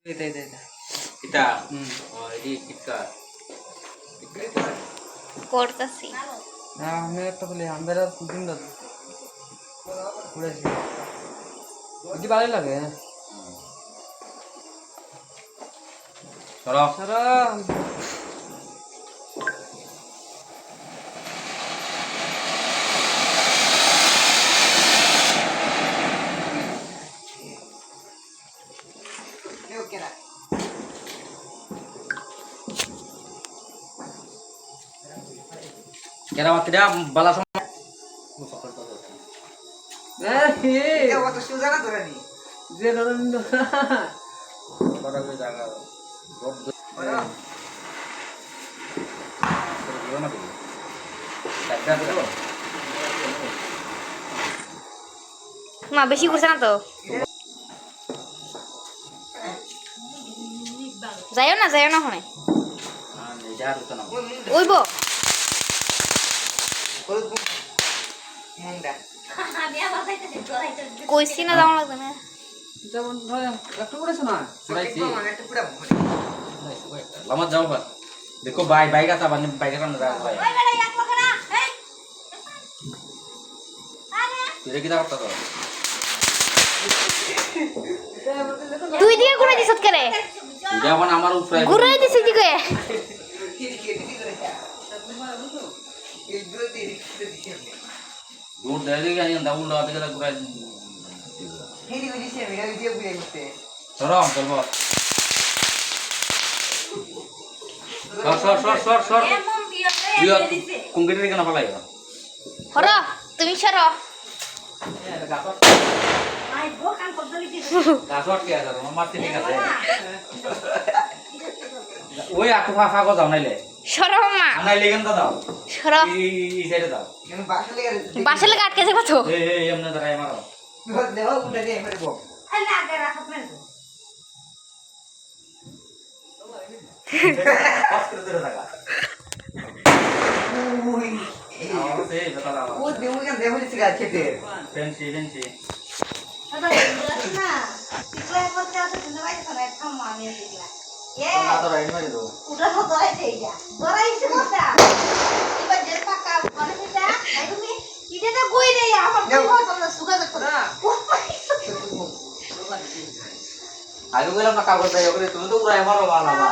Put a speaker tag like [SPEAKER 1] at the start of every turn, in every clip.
[SPEAKER 1] Ita, ita, ita.
[SPEAKER 2] Kita. Oh, ini kita.
[SPEAKER 3] করতেছি
[SPEAKER 1] আমি একটা বলি আমাদের আর কুকিং দাও ঘুরেছি কি ভালো লাগে
[SPEAKER 2] চলো
[SPEAKER 1] সারা
[SPEAKER 2] kira waktu dia balas sama
[SPEAKER 1] eh
[SPEAKER 4] waktu Suzana tuh nih.
[SPEAKER 1] যে ধরেন
[SPEAKER 2] pada gue jaga rob
[SPEAKER 4] Orang.
[SPEAKER 2] gimana tuh jaga tuh
[SPEAKER 3] মা বেশি করছে না তো যাইও না হনে
[SPEAKER 2] ah jaga tuh nama
[SPEAKER 3] ওইব
[SPEAKER 4] Munda.
[SPEAKER 3] কইছি না যাওয়া লাগবে না
[SPEAKER 1] যেমন ধরে একটু করেছো না
[SPEAKER 2] Suraisi.
[SPEAKER 4] Mana itu kuda mau.
[SPEAKER 2] lama jauh pak देखो बाई बाई का सामान बाई का kan जागा by jadi kita apa tuh
[SPEAKER 3] তুই দিয়ে ঘুরে দিছত করে
[SPEAKER 2] dia kan amar ufrai
[SPEAKER 3] ঘুরে দিছি দিকে
[SPEAKER 4] Itu diri kita.
[SPEAKER 2] dur dari kan yang tahu lo apa kita kurai
[SPEAKER 4] Ini di sini ya dia punya gitu.
[SPEAKER 2] sorong coba sor dia kungkir ini kenapa lagi
[SPEAKER 3] হর তুমি সর
[SPEAKER 2] gasot ya sar mama sini kan ওই aku ফাফা কো যাও নাইলে
[SPEAKER 3] সর মা
[SPEAKER 2] নাইলে কেন দাও
[SPEAKER 3] সর
[SPEAKER 2] এই সাইডে দাও
[SPEAKER 4] Yang bahasa lagi.
[SPEAKER 3] বাসলে আটকে যাবে তো
[SPEAKER 2] এই এমনে দাঁড়ায় মারো
[SPEAKER 4] Dewa udah dia yang berbom.
[SPEAKER 2] pas করে ধরে থাকা
[SPEAKER 4] Wih.
[SPEAKER 2] আমার সেই বেটা দাও
[SPEAKER 4] Oh, dia kan dia punya segala cetir.
[SPEAKER 2] Fancy না তো রাইন মারি দাও আগে গেলাম না কাগজ দাও করে তুমি তো পুরো আমারও ভালো না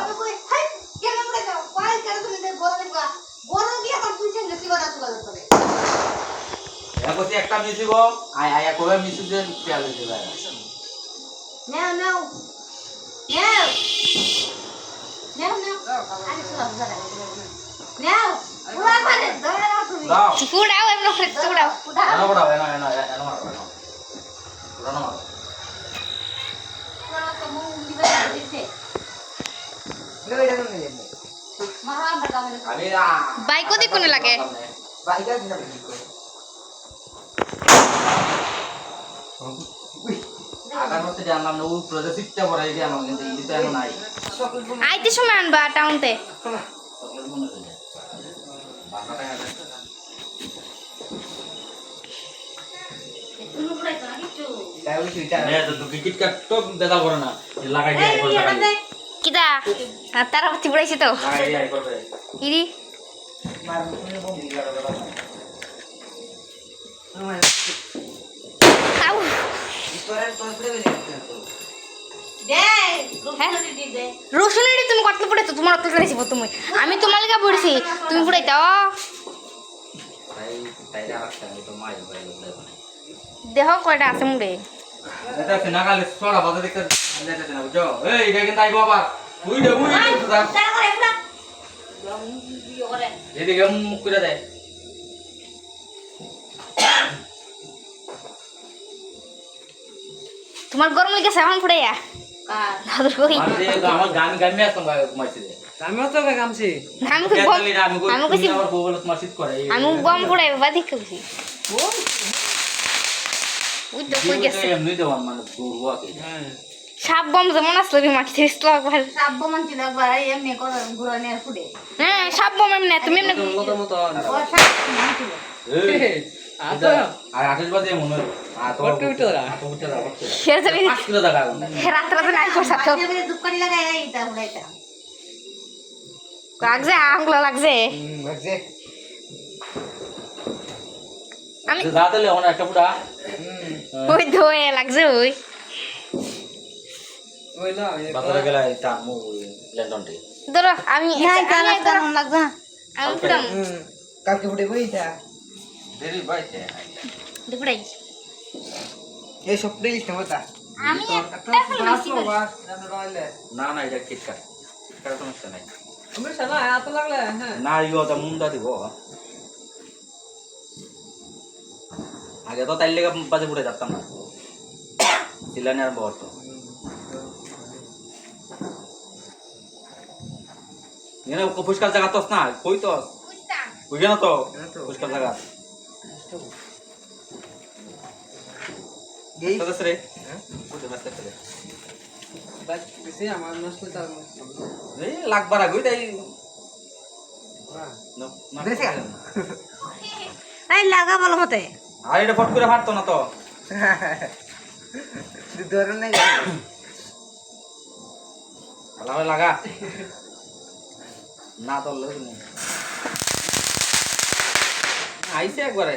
[SPEAKER 2] এখন কি একটা মিশিব আয়া কবে মিশু দেন পেয়াল দিতে যায় দাও
[SPEAKER 3] পুরাও এমন করে পুরাও
[SPEAKER 2] এনো বড় এনো মারো পুরানো মারো
[SPEAKER 4] Lu udah nunggu ya.
[SPEAKER 2] আমি
[SPEAKER 3] বাইকও দি কোনে লাগে
[SPEAKER 4] Baik kan bisa begitu.
[SPEAKER 2] Agar মধ্যে জানলাম না ওই প্রজেক্ট শিখতে পড়া এই জানলাম কিন্তু এই তো এখন নাই
[SPEAKER 4] Sokul pun.
[SPEAKER 3] আইতে সময় আনবা টাউনতে
[SPEAKER 4] Kayak lu cerita.
[SPEAKER 2] টিকিট কাটতো বেদাল করে না লাগাই দিয়ে করবে
[SPEAKER 3] কিদা তারা হচ্ছে বুড়াইছি তো
[SPEAKER 2] লাগাই দিয়ে করবে
[SPEAKER 3] ইরি
[SPEAKER 4] Mar punya bom.
[SPEAKER 3] আউ
[SPEAKER 4] Itu orang tuh udah beli.
[SPEAKER 3] রসুনের তুমি কত পড়েছো তোমার অত করেছি তুমি আমি তোমার লাগা পড়ছি তুমি পড়াই দাও
[SPEAKER 2] তাই তাই রাখতে আমি তো মাই ভাই
[SPEAKER 3] দেহ কয়টা আছে মুড়ে
[SPEAKER 2] এটা সিনা কালে সোড়া বাজে দেখতে যাইতেছ না বুঝছো এই এটা কিন্তু আইবো আবার তুই দে মুই এদিকে মুখ করে দেয়
[SPEAKER 3] তোমার গরম লেগেছে এখন পড়াইয়া দাদুর কই
[SPEAKER 2] আমার গান গান মে আসতাম মাইছে
[SPEAKER 1] আমিও তো কামছি
[SPEAKER 3] আমি কই বম আমি কইছি
[SPEAKER 2] আবার বউল তোমার শীত করে
[SPEAKER 3] আমি বম পড়াই বাবা দেখছি ওই তো কই গেছে
[SPEAKER 2] এমনি দেওয়ান মানে দৌড়বা কি
[SPEAKER 3] সাপ বম যেমন আসলো রে মাটি আসলো একবার হ্যাঁ সাপ বম এমনি তুমি এমনি
[SPEAKER 1] মতো মতো
[SPEAKER 2] এই আর 28 বাজে মনে হয় আর তো
[SPEAKER 1] কত উঠে দাঁড়া?
[SPEAKER 2] তো উঠে দাঁড়া
[SPEAKER 3] সেটা যাবি
[SPEAKER 2] 5 কিলো জায়গা এখন
[SPEAKER 3] রাত্রে রাতে নাই করছা তো
[SPEAKER 4] দুকানি লাগাই এইটা উড়াইতা
[SPEAKER 3] লাগছে আঙ্গুলো লাগছে
[SPEAKER 4] লাগছে
[SPEAKER 3] আমি
[SPEAKER 2] যা দিলে এখন একটা পুরা
[SPEAKER 3] ওই ধোয়ে লাগছে ওই
[SPEAKER 1] ওইলা
[SPEAKER 2] বাজারে গেলে এটা মু ল্যান্ডনটি
[SPEAKER 3] ধরো আমি
[SPEAKER 4] নাই
[SPEAKER 3] আমি
[SPEAKER 4] কানা
[SPEAKER 3] ধরো,
[SPEAKER 4] কানা লাগবে না
[SPEAKER 3] আমি ফুটাম
[SPEAKER 4] কালকে ফুটে বইটা
[SPEAKER 2] দেরি বাইতে
[SPEAKER 3] দুপুরাই
[SPEAKER 4] এই সব প্লেলিস্ট মতা
[SPEAKER 3] আমি একটা ফেলে
[SPEAKER 1] বাস
[SPEAKER 3] দিছি
[SPEAKER 1] বাস জানো রইলে
[SPEAKER 2] না না এটা কিটকাট কিটকাট সমস্যা নাই
[SPEAKER 1] আমি শালা এত লাগলে হ্যাঁ
[SPEAKER 2] না ইও তো মুন্ডা দিব আগে তো তাইলে বাজে পুড়ে যেতাম না সিলানি আর বর্ত এনে পুষ্কার জায়গা তোস না কই তো
[SPEAKER 3] বুঝতাম
[SPEAKER 2] বুঝে না তো পুষ্কার জায়গা
[SPEAKER 4] এই
[SPEAKER 2] তো রে বুঝে ব্যস্ত করে
[SPEAKER 1] বাস কিছু আমার নষ্ট তার
[SPEAKER 2] এই লাখ বারা গই তাই না
[SPEAKER 4] দেখে এই লাগা ভালো মতে
[SPEAKER 2] আর এটা ফট করে ফাটতো না তো
[SPEAKER 4] ধরন নাই
[SPEAKER 2] ভালো লাগা না তো লোক নেই আইছে একবারে